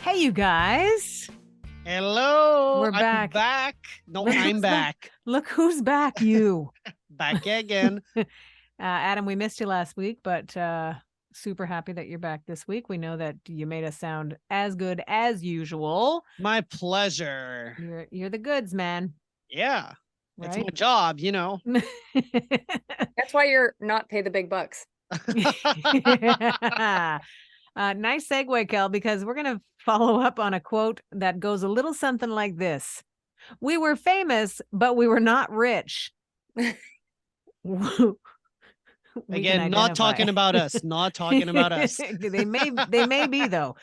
Hey, you guys. Hello. We're back. I'm back. No, I'm back. Look who's back, you. Back again. Adam, we missed you last week, but super happy that you're back this week. We know that you made us sound as good as usual. My pleasure. You're the goods, man. Yeah. Right? It's my job, you know. That's why you're not paid the big bucks. Nice segue, Kel, because we're going to follow up on a quote that goes a little something like this. We were famous, but we were not rich. Again, not talking about us. Not talking about us. They may be, though.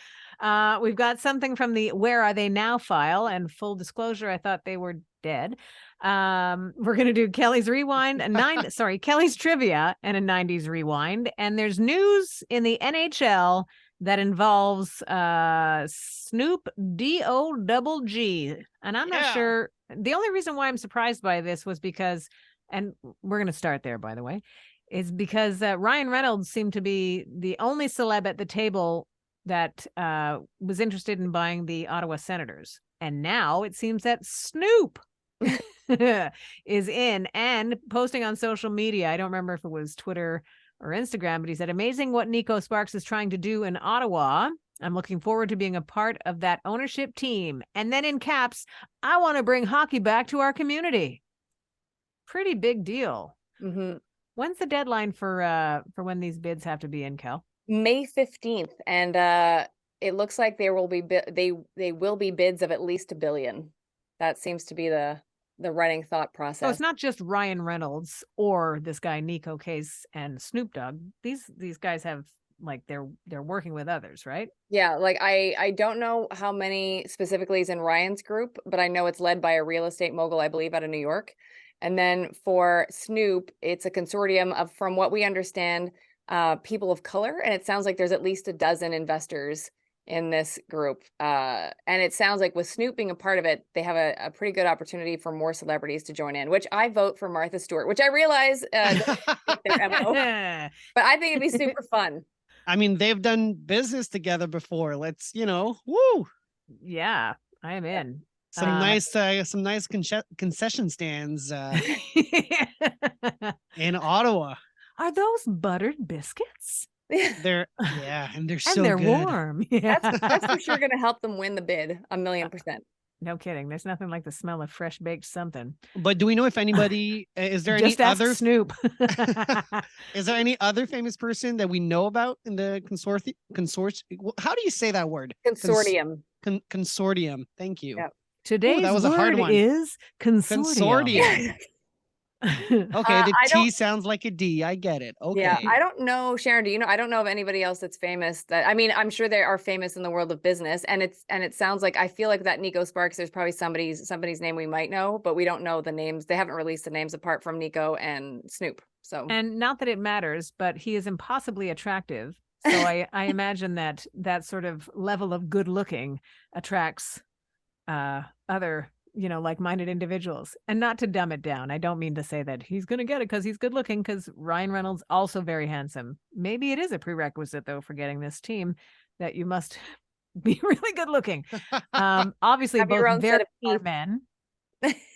We've got something from the Where Are They Now file, and full disclosure, I thought they were dead. We're going to do Kelly's Rewind, Kelly's Trivia and a 90s Rewind. And there's news in the NHL that involves Snoop Dogg. And I'm not sure. The only reason why I'm surprised by this was because, and we're going to start there, by the way, is because Ryan Reynolds seemed to be the only celeb at the table that was interested in buying the Ottawa Senators. And now it seems that Snoop is in and posting on social media. I don't remember if it was Twitter or Instagram, but he said, amazing what Nico Sparks is trying to do in Ottawa. I'm looking forward to being a part of that ownership team. And then in caps, I want to bring hockey back to our community. Pretty big deal. Mm-hmm. When's the deadline for when these bids have to be in, Kel? May 15th, and it looks like there will be they will be bids of at least $1 billion. That seems to be the running thought process. So it's not just Ryan Reynolds or this guy Nico Case and Snoop Dogg. These guys have, like, they're working with others, right? Yeah, like I don't know how many specifically is in Ryan's group, but I know it's led by a real estate mogul, I believe, out of New York. And then for Snoop, it's a consortium of, from what we understand, people of color, and it sounds like there's at least a dozen investors in this group. And it sounds like with Snoop being a part of it, they have a pretty good opportunity for more celebrities to join in, which I vote for Martha Stewart, which I realize their MO, but I think it'd be super fun. I mean, they've done business together before. Let's, woo. Yeah, I am in. Some nice concession stands in Ottawa. Are those buttered biscuits? And they're so they're good. Warm. Yeah, that's for sure going to help them win the bid 1,000,000%. No kidding. There's nothing like the smell of fresh baked something. But do we know if anybody is there Just any ask other Snoop? Is there any other famous person that we know about in the consortium? How do you say that word? Consortium. Consortium. Thank you. Yep. Today's that was a hard one. Is consortium. Okay, the T sounds like a D. I get it. Okay. Yeah, I don't know, Sharon. Do you know? I don't know of anybody else that's famous. That, I mean, I'm sure they are famous in the world of business, and it sounds like, I feel like that Nico Sparks. There's probably somebody's name we might know, but we don't know the names. They haven't released the names apart from Nico and Snoop. So, and not that it matters, but he is impossibly attractive. So I imagine that sort of level of good looking attracts other, like-minded individuals. And not to dumb it down, I don't mean to say that he's going to get it because he's good looking, because Ryan Reynolds also very handsome. Maybe it is a prerequisite, though, for getting this team, that you must be really good looking. Obviously, both very smart men.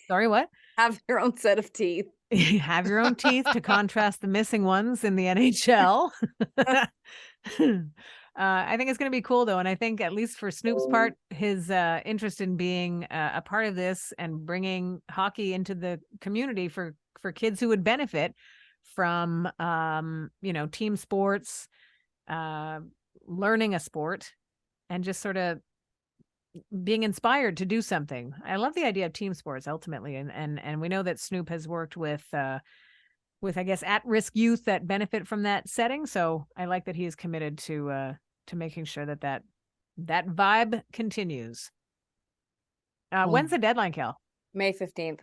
Sorry, what? Have your own set of teeth. Have your own teeth to contrast the missing ones in the NHL. I think it's going to be cool, though. And I think, at least for Snoop's part, his interest in being a part of this and bringing hockey into the community for kids who would benefit from, team sports, learning a sport, and just sort of being inspired to do something. I love the idea of team sports ultimately. And we know that Snoop has worked with, I guess, at-risk youth that benefit from that setting. So I like that he is committed to making sure that vibe continues. When's the deadline, Kel? May 15th.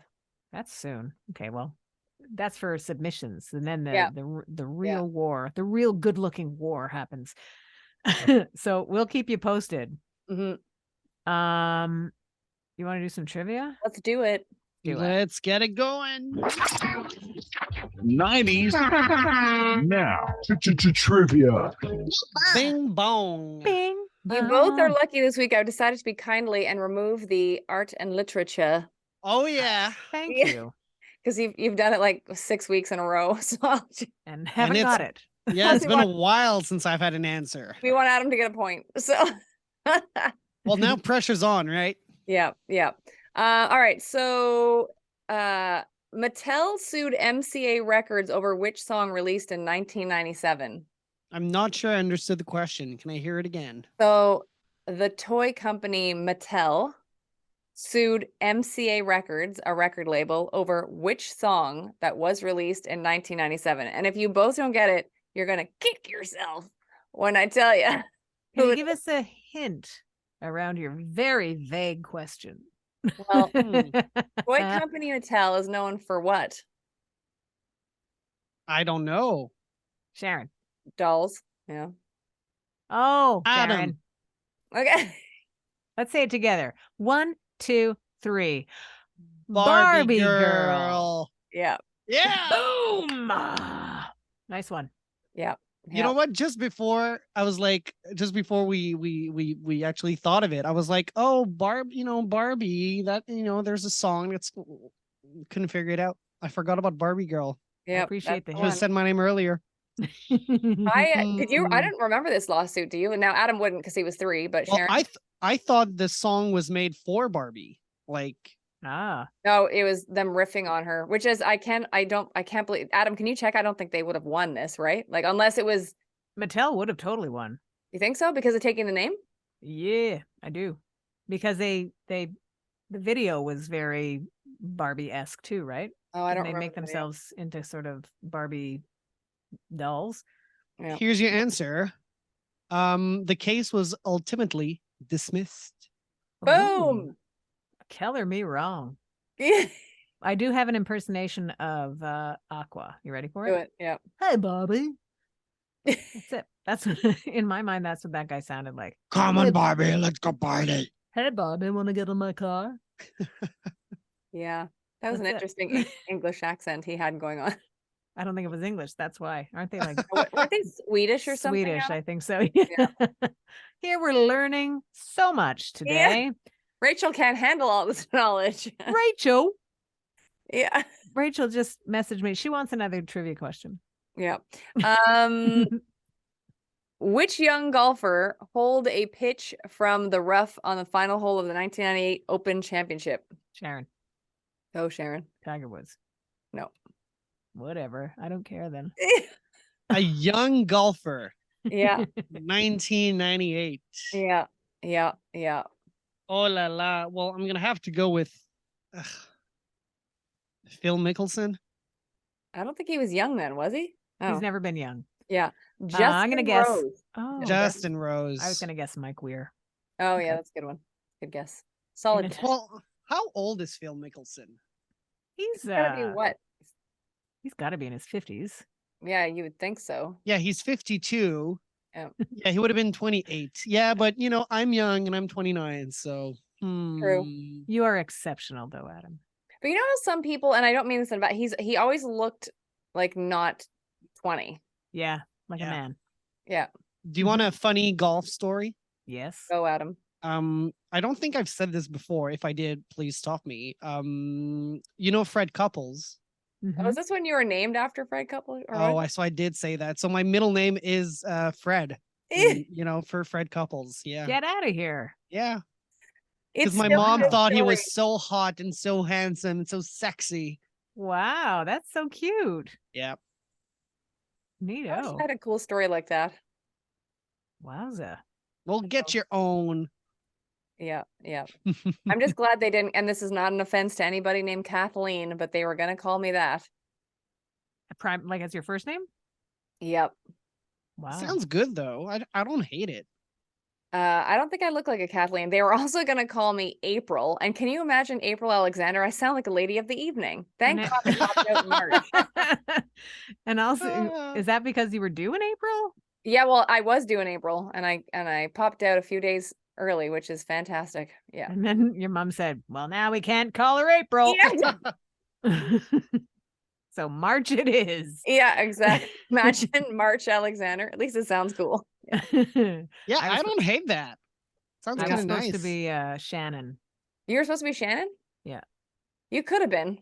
That's soon. Okay, well, that's for submissions, and then the real war, the real good-looking war happens. So we'll keep you posted. Mm-hmm. You want to do some trivia? Let's do it. Let's get it going. 90s now. Trivia. Bing bong. Bing You both are lucky this week. I've decided to be kindly and remove the art and literature. Oh yeah. Thank Yeah. you. Because you've done it like 6 weeks in a row. So And haven't it's- got it. Yeah, Plus it's we been a want- while since I've had an answer. we want Adam to get a point. So Well, now pressure's on, right? yeah. All right. So Mattel sued MCA Records over which song released in 1997? I'm not sure I understood the question. Can I hear it again? So the toy company Mattel sued MCA Records, a record label, over which song that was released in 1997. And if you both don't get it, you're going to kick yourself when I tell you. Can you give us a hint around your very vague question? Well, toy company Mattel is known for what? I don't know. Sharon. Dolls. Yeah. Oh, Adam. Sharon. Okay. Let's say it together. 1, 2, 3. Barbie girl. girl. Yeah. Yeah. Boom. Ah, nice one. Yeah. You know what? Just before we actually thought of it, I was like, oh, Barbie, that, there's a song that's couldn't figure it out. I forgot about Barbie girl. Yeah. appreciate the Should have said my name earlier. I didn't remember this lawsuit. Do you? And now Adam wouldn't because he was 3, but Well, Sharon. I thought the song was made for Barbie. Like, Ah, No, it was them riffing on her, which is I can't believe. Adam, can you check? I don't think they would have won this, right? Like unless it was. Mattel would have totally won. You think so? Because of taking the name? Yeah, I do. Because the video was very Barbie-esque too, right? Oh, I don't They remember make the video. themselves into sort of Barbie dolls. Yeah. here's your answer. The case was ultimately dismissed. Ooh, Boom. Keller me wrong. Yeah. I do have an impersonation of Aqua. You ready for Do it? it. Yeah. Hey, Bobby. That's it. That's in my mind. That's what that guy sounded like. Come on, Barbie, let's go party. Hey, Bobby, want to get in my car? Yeah. That was an That's it. interesting English accent he had going on. I don't think it was English. That's why. Aren't they like Weren't they Swedish or something? Swedish? Adam? I think so. Here we're learning so much today. Rachel can't handle all this knowledge. Rachel. Yeah. Rachel just messaged me. She wants another trivia question. Yeah. Which young golfer holed a pitch from the rough on the final hole of the 1998 Open Championship? Sharon. Oh, Sharon. Tiger Woods. No. Whatever. I don't care then. A young golfer, Yeah. 1998. Yeah. Oh la la. Well, I'm gonna have to go with Phil Mickelson. I don't think he was young then, was he? Oh, He's never been young. yeah. I'm gonna Justin guess. Rose. Oh, Justin Rose. I was gonna guess Mike Weir. Oh, yeah, Okay. that's a good one. Good guess. Solid. Even- guess. Well, how old is Phil Mickelson? He's Gotta be what? he's got to be in his 50s. Yeah, you would think so. Yeah, he's 52. Yeah. Yeah, he would have been 28. Yeah, but I'm young and I'm 29, so You are exceptional, though, Adam. But you know how some people, and I don't mean this in bad, he always looked like not 20. Yeah, like a Yeah. man. Yeah. Do you want a funny golf story? Yes. Go, Adam. I don't think I've said this before. If I did, please stop me. Fred Couples. Mhm. Oh, is this when you were named after Fred Couple? Or Oh, what? so I did say that. So my middle name is Fred. Eh, For Fred Couples. Yeah. Get out of here. Yeah. it's Because my still mom his thought he story. was so hot and so handsome and so sexy. Wow, that's so cute. Yeah. I wish Neato. I had a cool story like that. Wowza. Well, get your own. Yeah. I'm just glad they didn't, and this is not an offense to anybody named Kathleen, but they were gonna call me that. Like it's your first name? Yep. Wow. Sounds good though. I don't hate it. I don't think I look like a Kathleen. They were also gonna call me April. And can you imagine April Alexander? I sound like a lady of the evening. Thank And God they popped out in March. And also, Ah. is that because you were due in April? Yeah, well, I was due in April and I popped out a few days early, which is fantastic. Yeah. And then your mom said, well, now we can't call her April. Yeah, So March it is. yeah, exactly. Imagine March Alexander. At least it sounds cool. Yeah, I I was, don't hate that. Sounds I kind was of supposed nice. to be Shannon. You were supposed to be Shannon? Yeah. You could have been.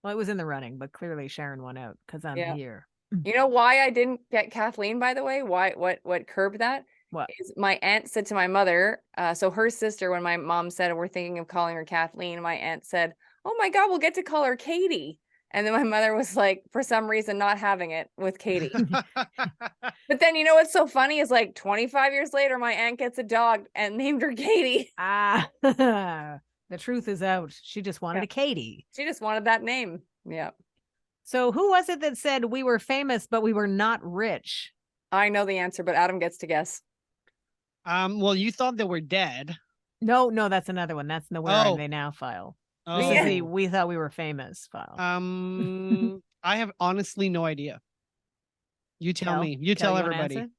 Well, it was in the running, but clearly Sharon won out because I'm Yeah. here. You know why I didn't get Kathleen, by the way? Why what curbed that? What? Is my aunt said to my mother, so her sister, when my mom said we're thinking of calling her Kathleen, my aunt said, "Oh my God, we'll get to call her Katie." And then my mother was like, for some reason, not having it with Katie. But then you know what's so funny is like 25 years later, my aunt gets a dog and named her Katie. Ah, the truth is out. She just wanted Yeah. a Katie. She just wanted that name. Yeah. So who was it that said we were famous, but we were not rich? I know the answer, but Adam gets to guess. Well, you thought they were dead. No, that's another one. That's in the Where Are Oh. They Now file. Oh. This is the We Thought We Were Famous file. I have honestly no idea. You tell me. You Kel, tell you wanna everybody.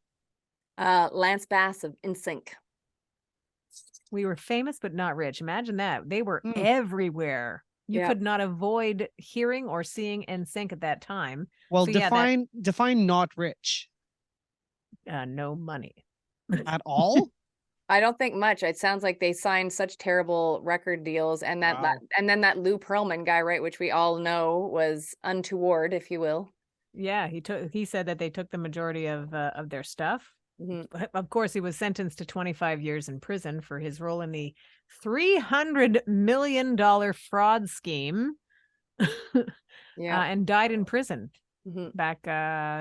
answer? Lance Bass of NSYNC. We were famous, but not rich. Imagine that. They were Hmm. everywhere. You Yeah. could not avoid hearing or seeing NSYNC at that time. Well, So, yeah, that- define not rich no money. at all. I don't think much. It sounds like they signed such terrible record deals, and Wow. and then that Lou Pearlman guy, right, which we all know was untoward, if you will. Yeah, he said that they took the majority of their stuff. Mhm. Of course, he was sentenced to 25 years in prison for his role in the $300 million fraud scheme. Yeah. And died in prison Mhm. back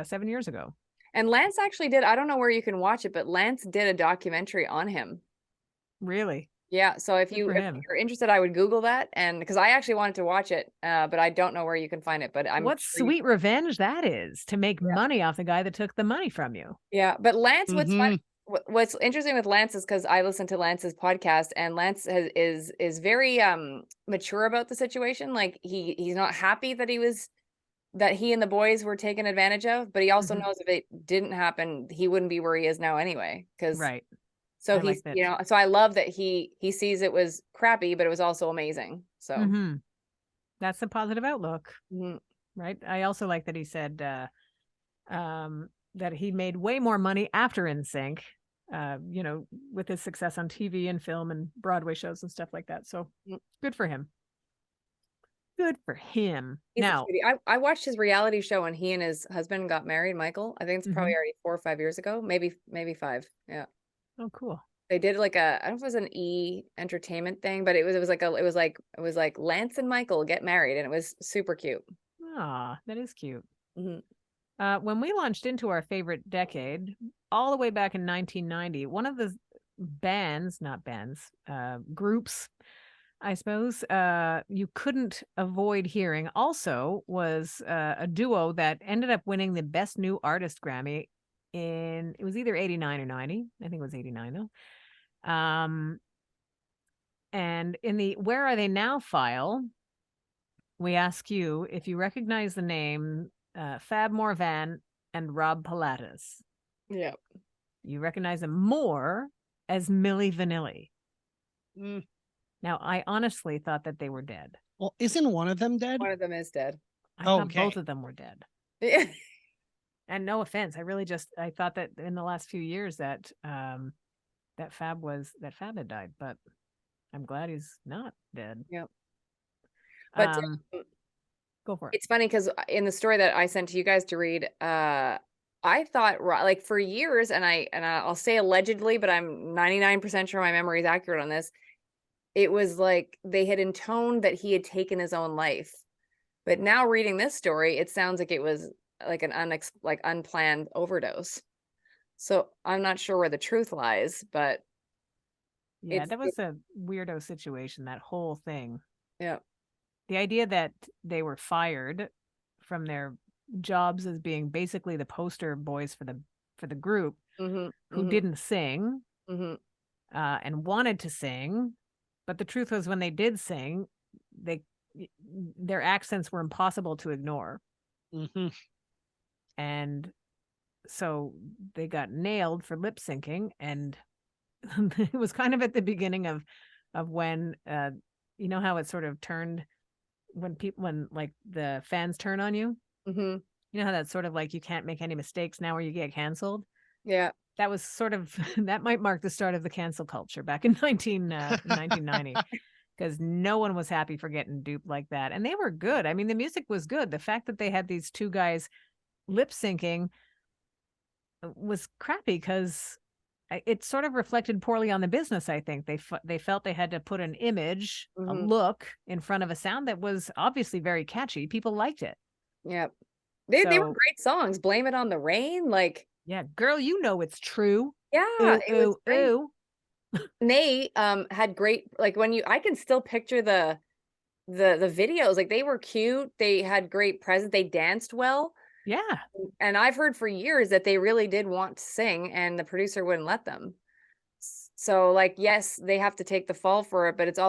7 years ago. And Lance actually did. I don't know where you can watch it, but Lance did a documentary on him. Really? Yeah. So if Good for him. you're interested, I would Google that, and because I actually wanted to watch it, but I don't know where you can find it. But I'm What sure sweet revenge that is, to make money off the guy that took the money from you. Yeah, but Lance, what's fun, Mhm. what's interesting with Lance is because I listen to Lance's podcast, and Lance is very mature about the situation. Like he's not happy that he and the boys were taken advantage of, but he also Mhm. knows if it didn't happen, he wouldn't be where he is now anyway. Because Right. so I like he's that. so I love that he sees it was crappy, but it was also amazing. So Mhm. That's a positive outlook, mhm. right? I also like that he said that he made way more money after NSYNC, with his success on TV and film and Broadway shows and stuff like that. So good for him. Good for him. He's a Now, cutie. I watched his reality show when he and his husband got married, Michael. I think it's probably already 4 or 5 years ago, maybe 5. Yeah. oh, cool. They did like I don't know if it was an E entertainment thing, but it was like Lance and Michael get married, and it was super cute. Ah, that is cute. Mhm. When we launched into our favorite decade, all the way back in 1990, one of the groups, I suppose, you couldn't avoid hearing also was a duo that ended up winning the Best New Artist Grammy it was either 89 or 90. I think it was 89 though. And in the Where Are They Now file, we ask you if you recognize the name Fab Morvan and Rob Pilatus. Yeah. You recognize them more as Milli Vanilli. Mm. Now, I honestly thought that they were dead. Well, isn't one of them dead? One of them is dead. I thought Okay. both of them were dead. Yeah. And no offense, I thought that in the last few years that that Fab had died, but I'm glad he's not dead. Yep. But Go for it. it's funny because in the story that I sent to you guys to read, I thought like for years, and I'll say allegedly, but I'm 99% sure my memory is accurate on this. It was like they had intoned that he had taken his own life. But now reading this story, it sounds like it was like an unplanned overdose. So I'm not sure where the truth lies, but yeah, that was a weirdo situation, that whole thing. Yeah. The idea that they were fired from their jobs as being basically the poster boys for the group who didn't sing and wanted to sing, but the truth was when they did sing, their accents were impossible to ignore. And so they got nailed for lip syncing, and it was kind of at the beginning of when you know how it sort of turned when like the fans turn on you. You know how that's sort of like you can't make any mistakes now or you get canceled. Yeah. that was sort of that might mark the start of the cancel culture back in 1990, because no one was happy for getting duped like that. And they were good. I mean, the music was good. The fact that they had these two guys lip syncing was crappy because it sort of reflected poorly on the business. I think they felt they had to put an image, a look in front of a sound that was obviously very catchy. People liked it. Yep. They were great songs. Blame It on the Rain. Like, yeah, girl, you know it's true. yeah, Ooh, it was great. ooh. And they had great, like, I can still picture the videos. Like, they were cute. They had great presence. They danced well. Yeah. And I've heard for years that they really did want to sing and the producer wouldn't let them. So, like, yes, they have to take the fall for it, but it's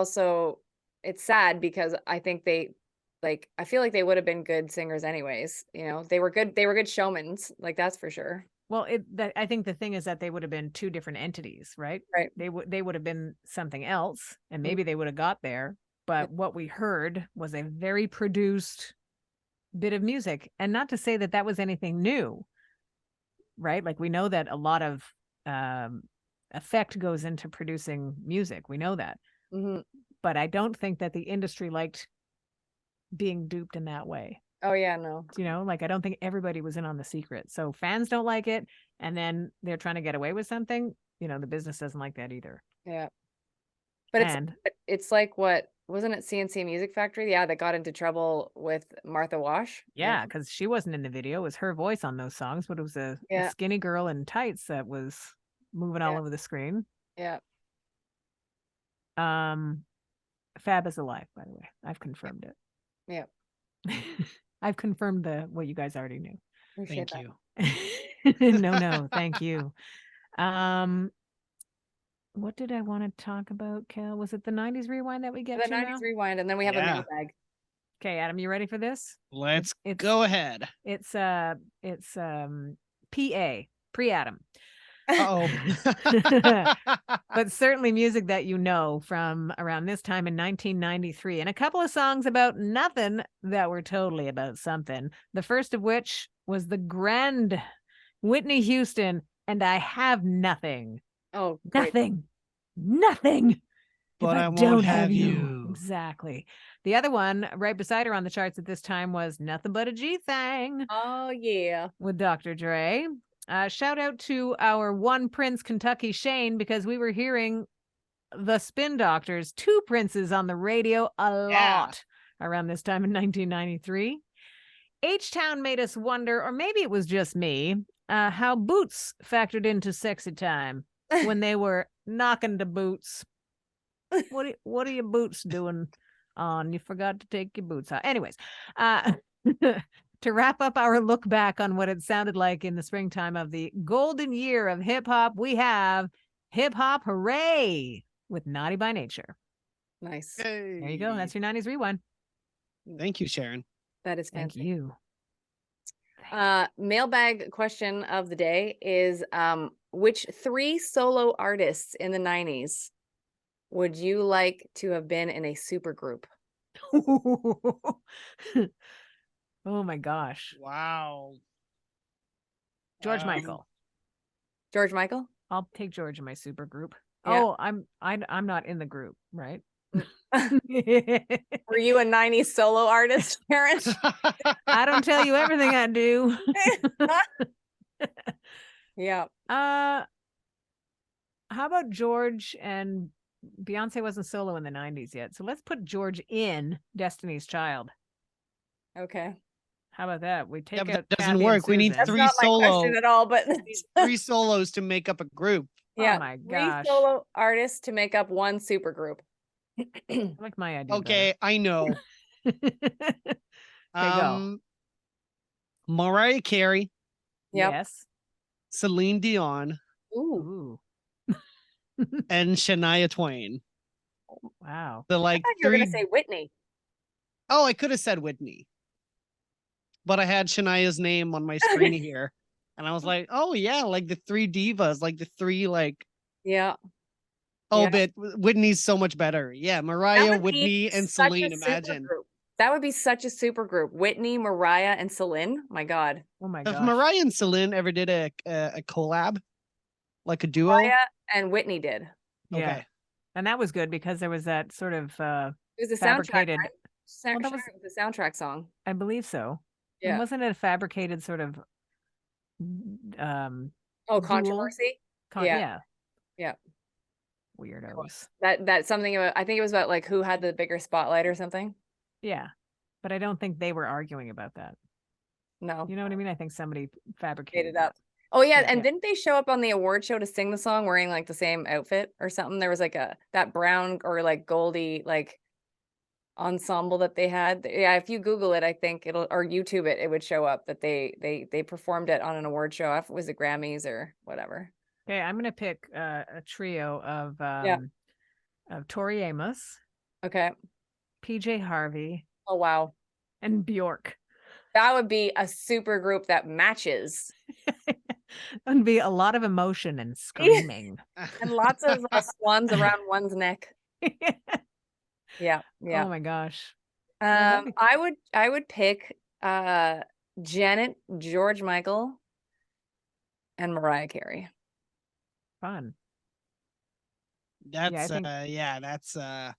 sad because I think I feel like they would have been good singers anyways. You know, they were good showmans, like, that's for sure. Well, I think the thing is that they would have been two different entities, right? Right. They would have been something else, and maybe they would have got there. But what we heard was a very produced bit of music, and not to say that that was anything new, right? Like, we know that a lot of effect goes into producing music. We know that, but I don't think that the industry liked being duped in that way. Oh yeah, no. You know, like, I don't think everybody was in on the secret. So fans don't like it, and then they're trying to get away with something. You know, the business doesn't like that either. Yeah. But it's like, what wasn't it, CNC Music Factory? Yeah, that got into trouble with Martha Wash. Yeah, because she wasn't in the video. It was her voice on those songs, but it was a skinny girl in tights that was moving all over the screen. Yeah. Fab is alive, by the way. I've confirmed it. Yeah. I've confirmed what you guys already knew. Thank you. No, thank you. What did I want to talk about, Kel? Was it the 90s rewind that we get The to 90s now? rewind, and then we have a mailbag. Okay, Adam, you ready for this? Let's go ahead. It's pre-Adam. Uh-oh. But certainly music that you know from around this time in 1993, and a couple of songs about nothing that were totally about something. The first of which was the grand Whitney Houston, and I Have Nothing. Oh, great. Nothing. But I don't have you. Exactly. The other one right beside her on the charts at this time was Nothing But a G Thing. Oh yeah. With Dr. Dre. Shout out to our one Prince Kentucky Shane, because we were hearing the Spin Doctors, two Princes, on the radio a lot around this time in 1993. H-Town made us wonder, or maybe it was just me, how boots factored into Sexy Time when they were knocking the boots. What are your boots doing on? You forgot to take your boots out. Anyways, to wrap up our look back on what it sounded like in the springtime of the golden year of hip hop, we have Hip Hop Hooray with Naughty by Nature. Nice. Hey. There you go. That's your 90s rewind. Thank you, Sharon. That is fancy. Thank you. Mailbag question of the day is, which 3 solo artists in the 90s would you like to have been in a super group? Oh my gosh. Wow. George Michael. George Michael? I'll take George in my super group. Yeah. Oh, I'm not in the group, right? Were you a 90s solo artist, Sharon? I don't tell you everything I do. Yeah. How about George and Beyonce wasn't solo in the 90s yet. So let's put George in Destiny's Child. Okay. How about that? We take out that doesn't Kathy work. and We need Susan. three That's not my solo. question at all, but 3 solos to make up a group. yeah, Oh my 3 gosh. solo artists to make up one super group. I like my idea. Okay, I know. Go. Mariah Carey, Yep. Yes. Celine Dion, Ooh. and Shania Twain. Wow. The I thought you were going to say Whitney. Oh, I could have said Whitney, but I had Shania's name on my screen here, and I was like, "Oh yeah, like the 3 divas, like the 3 like." Yeah. Oh, Yeah. but Whitney's so much better. Yeah, That Mariah, would be Whitney, and such a Celine. super Imagine group. That would be such a super group. Whitney, Mariah, and Celine. My God. Oh my if gosh. Mariah and Celine ever did a collab. like a duo? Mariah and Whitney did. Yeah. Okay. And that was good because there was that sort of It was a soundtrack, fabricated, right? Well, that was- It was a soundtrack song. I believe so. And Yeah. wasn't it a fabricated sort of Oh, duel? controversy. Yeah. Yeah. Yeah. Weirdos. That's something about, I think it was about like who had the bigger spotlight or something. Yeah. But I don't think they were arguing about that. No, You know what I mean? I think somebody made fabricated it up. Oh yeah, Yeah. and didn't they show up on the award show to sing the song wearing like the same outfit or something? There was like that brown or like goldy like ensemble that they had. Yeah, if you Google it, I think it'll, or YouTube it, it would show up that they performed it on an award show. If it was the Grammys or whatever. Okay, I'm gonna pick a trio Yeah. of Tori Amos, Okay. PJ Harvey, Oh wow. and Bjork. That would be a super group that matches. That'd be a lot of emotion and screaming. And lots of swans around one's neck. Yeah, yeah. Oh my gosh. Yeah, that'd be I would pick Janet, George Michael, and Mariah Carey. fun. That's think- that's that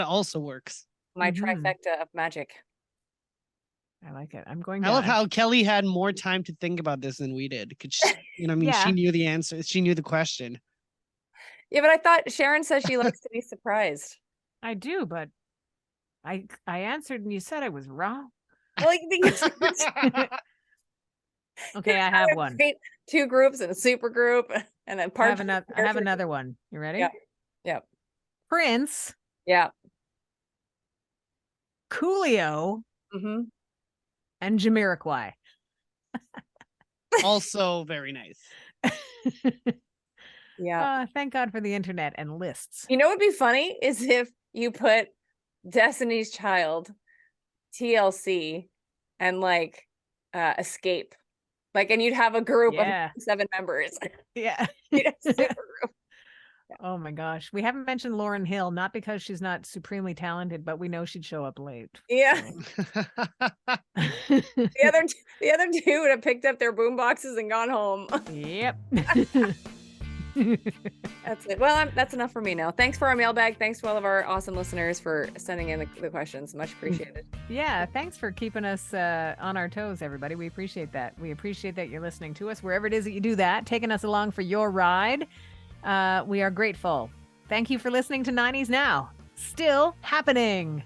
also works. My Mhm. trifecta of magic. I like it. I'm going I to love how Kelly had more time to think about this than we did. Could she, you know, what I mean, Yeah. she knew the answer. She knew the question. Yeah, but I thought Sharon says she likes to be surprised. I do, but I answered and you said I was wrong. Well, you think it's Okay, I have one. Two groups and a super group and a I part. have another one. You ready? Yeah. Yeah. Prince, Yeah. Coolio, Mm-hmm. and Jamiroquai. Also very nice. Yeah. Thank God for the internet and lists. You know what would be funny is if you put Destiny's Child, TLC, and like Escape. Like, and you'd have a group Yeah. of 7 members. Yeah. You'd have a super group. Oh my gosh. We haven't mentioned Lauryn Hill, not because she's not supremely talented, but we know she'd show up late. Yeah. So. The other two would have picked up their boom boxes and gone home. Yep. That's it. Well, that's enough for me now. Thanks for our mailbag. Thanks to all of our awesome listeners for sending in the questions. Much appreciated. Yeah, thanks for keeping us on our toes, everybody. We appreciate that. We appreciate that you're listening to us wherever it is that you do that, taking us along for your ride. We are grateful. Thank you for listening to 90s Now. Still happening.